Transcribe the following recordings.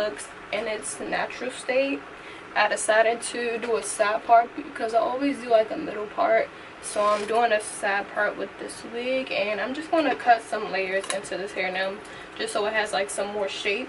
looks in its natural state. I decided to do a side part because I always do like a middle part. So I'm doing a side part with this wig, and I'm just going to cut some layers into this hair now just so it has like some more shape.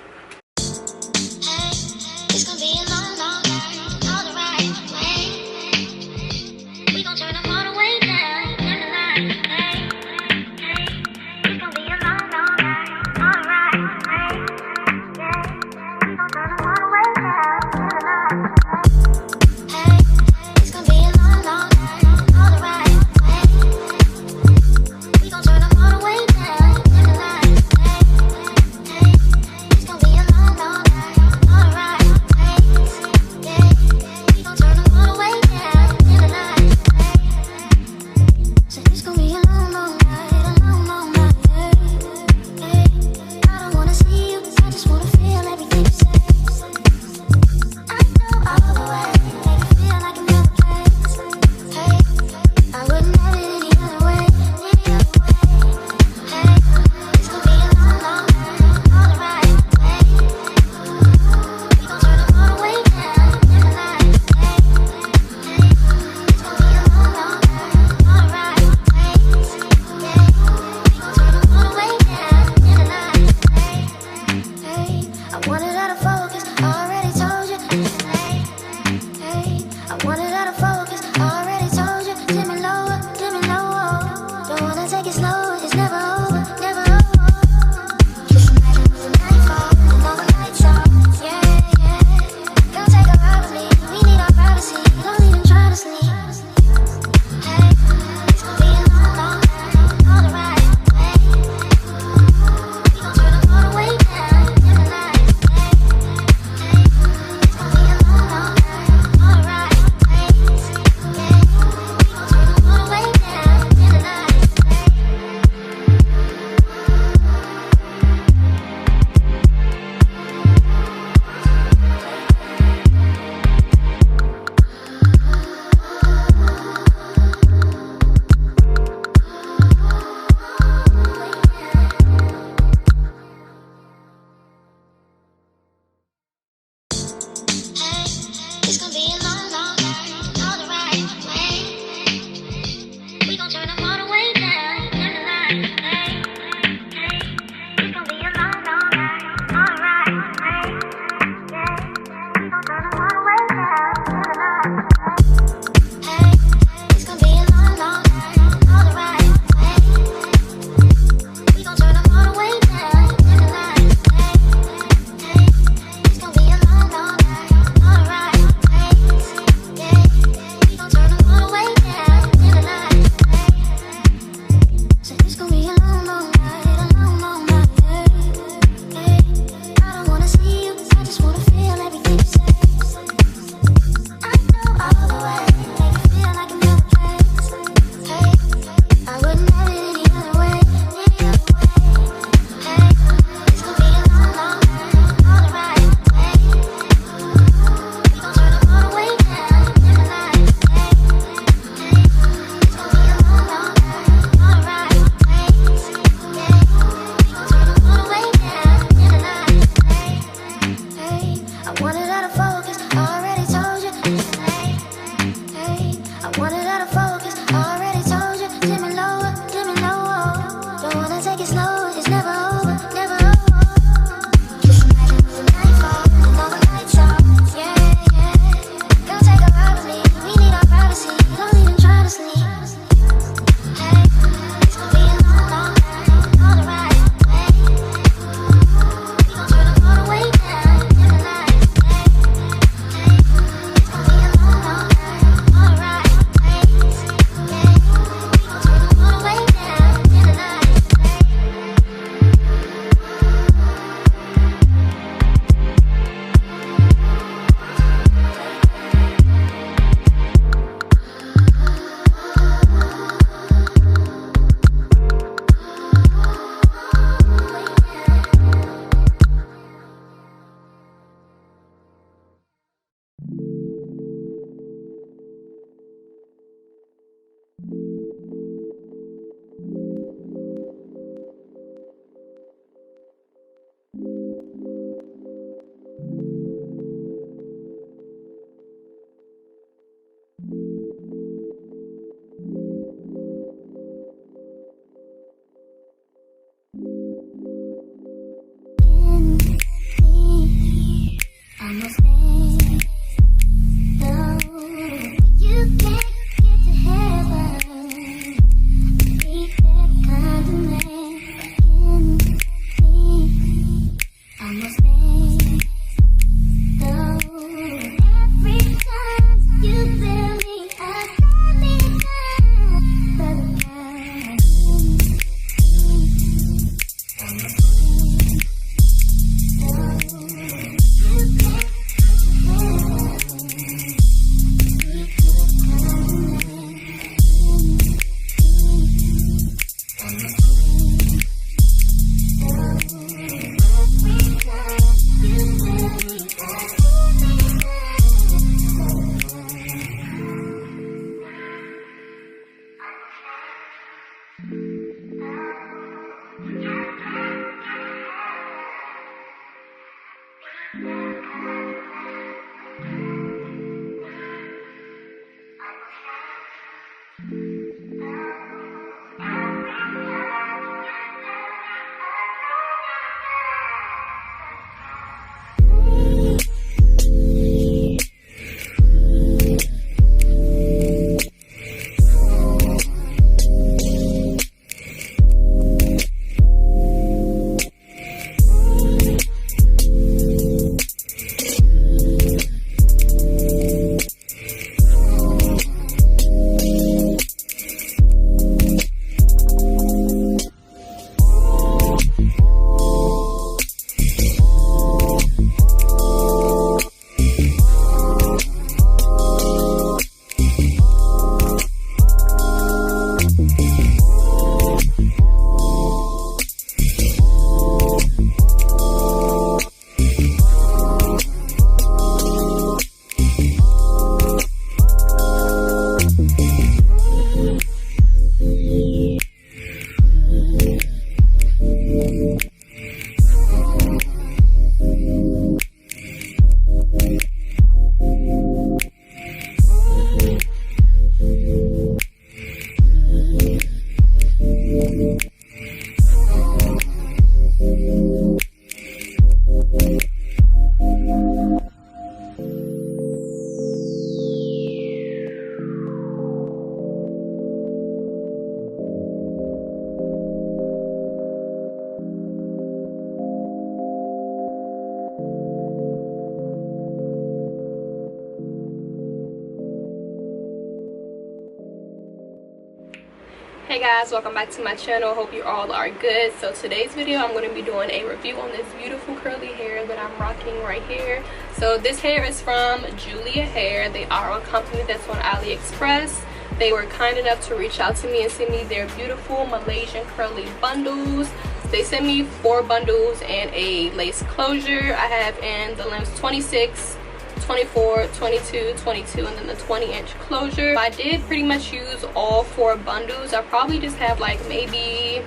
Hey guys, welcome back to my channel. Hope you all are good. So today's video I'm going to be doing a review on this beautiful curly hair that I'm rocking right here. So this hair is from Julia Hair. They are a company that's on AliExpress. They were kind enough to reach out to me and send me their beautiful Malaysian curly bundles. They sent me 4 bundles and a lace closure. I have in the lengths 26, 24, 22, 22, and then the 20-inch closure. I did pretty much use all 4 bundles. I probably just have like maybe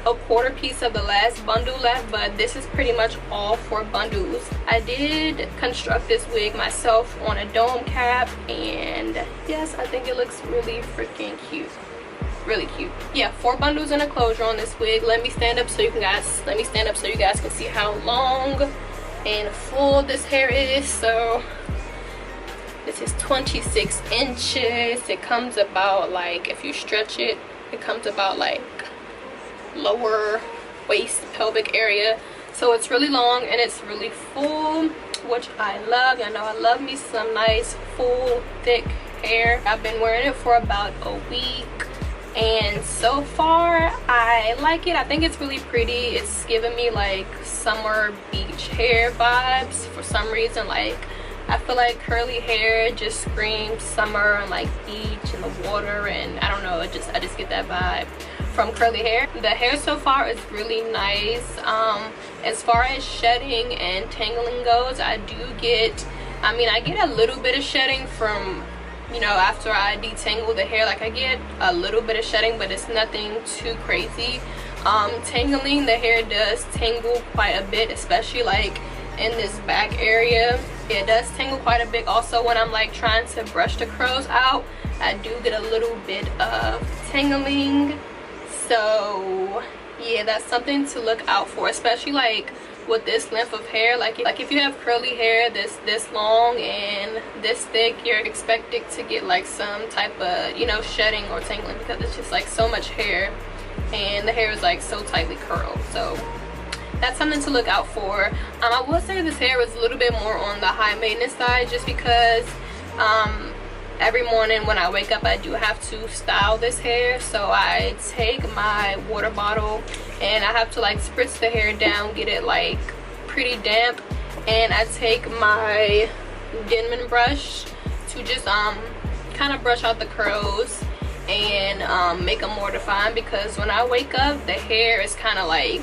a quarter piece of the last bundle left, but this is pretty much all 4 bundles. I did construct this wig myself on a dome cap, and yes, I think it looks really freaking cute. Really cute. Yeah, 4 bundles and a closure on this wig. Let me stand up so you guys can see how long and full this hair is. So this is 26 inches. It comes about like, if you stretch it, it comes about like lower waist pelvic area. So it's really long and it's really full, which I love. I know I love me some nice full thick hair. I've been wearing it for about a week, and so far I like it. I think it's really pretty. It's giving me like summer beach hair vibes for some reason. Like, I feel like curly hair just screams summer and like beach and the water, and I don't know, I just get that vibe from curly hair. The hair so far is really nice. As far as shedding and tangling goes, I get a little bit of shedding from, you know, after I detangle the hair. Like, I get a little bit of shedding, but it's nothing too crazy. Tangling, the hair does tangle quite a bit, especially like in this back area. It does tangle quite a bit. Also, when I'm like trying to brush the curls out, I do get a little bit of tangling. So yeah, that's something to look out for, especially like with this length of hair. Like if you have curly hair this long and this thick, you're expected to get like some type of, you know, shedding or tangling, because it's just like so much hair and the hair is like so tightly curled. So that's something to look out for. I will say this hair is a little bit more on the high maintenance side, just because every morning when I wake up I do have to style this hair. So I take my water bottle and I have to like spritz the hair down, get it like pretty damp, and I take my Denman brush to just kind of brush out the curls and make them more defined, because when I wake up the hair is kind of like,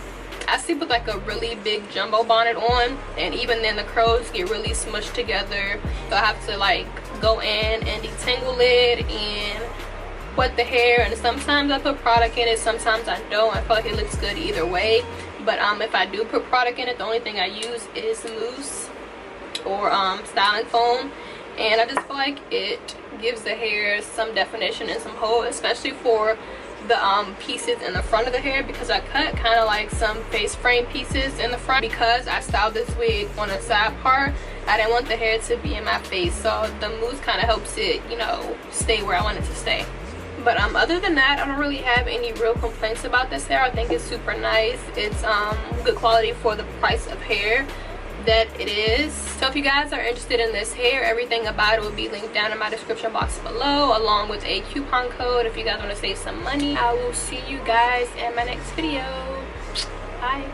I sleep with like a really big jumbo bonnet on, and even then the curls get really smushed together. So I have to like go in and detangle it and wet the hair, and sometimes I put product in it, sometimes I don't. I feel like it looks good either way. But if I do put product in it, the only thing I use is mousse or styling foam, and I just feel like it gives the hair some definition and some hold, especially for the pieces in the front of the hair, because I cut kind of like some face frame pieces in the front. Because I styled this wig on a side part, I didn't want the hair to be in my face, so the mousse kind of helps it, you know, stay where I want it to stay. But other than that, I don't really have any real complaints about this hair. I think it's super nice. It's good quality for the price of hair that it is. So if you guys are interested in this hair, everything about it will be linked down in my description box below, along with a coupon code if you guys want to save some money. I will see you guys in my next video. Bye.